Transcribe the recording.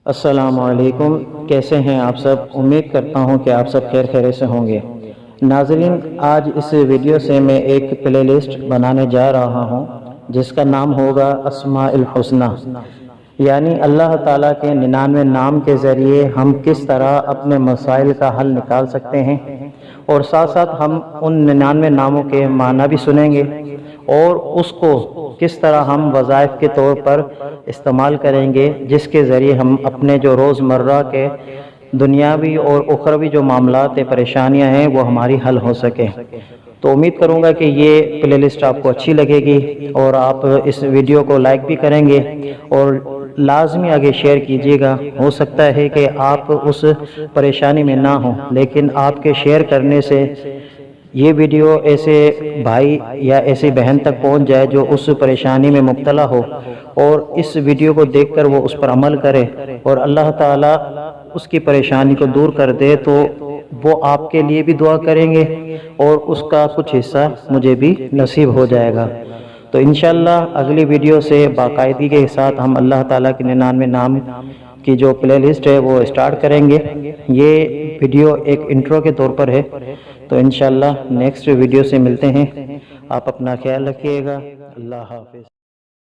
السلام علیکم، کیسے ہیں آپ سب؟ امید کرتا ہوں کہ آپ سب خیر سے ہوں گے۔ ناظرین، آج اس ویڈیو سے میں ایک پلے لسٹ بنانے جا رہا ہوں جس کا نام ہوگا اسماء الحسنی، یعنی اللہ تعالیٰ کے 99 نام کے ذریعے ہم کس طرح اپنے مسائل کا حل نکال سکتے ہیں، اور ساتھ ساتھ ہم ان 99 ناموں کے معنی بھی سنیں گے اور اس کو کس طرح ہم وظائف کے طور پر استعمال کریں گے، جس کے ذریعے ہم اپنے جو روزمرہ کے دنیاوی اور اخروی جو معاملات پریشانیاں ہیں وہ ہماری حل ہو سکے۔ تو امید کروں گا کہ یہ پلے لسٹ آپ کو اچھی لگے گی اور آپ اس ویڈیو کو لائک بھی کریں گے اور لازمی آگے شیئر کیجیے گا۔ ہو سکتا ہے کہ آپ اس پریشانی میں نہ ہوں، لیکن آپ کے شیئر کرنے سے یہ ویڈیو ایسے بھائی یا ایسی بہن تک پہنچ جائے جو اس پریشانی میں مبتلا ہو، اور اس ویڈیو کو دیکھ کر وہ اس پر عمل کرے اور اللہ تعالیٰ اس کی پریشانی کو دور کر دے، تو وہ آپ کے لیے بھی دعا کریں گے اور اس کا کچھ حصہ مجھے بھی نصیب ہو جائے گا۔ تو انشاءاللہ اگلی ویڈیو سے باقاعدگی کے ساتھ ہم اللہ تعالیٰ کے 99 نام کی جو پلے لسٹ ہے وہ اسٹارٹ کریں گے۔ یہ ویڈیو ایک انٹرو کے طور پر ہے، تو انشاءاللہ نیکسٹ ویڈیو سے ملتے ہیں۔ آپ اپنا خیال رکھیے گا۔ اللہ حافظ۔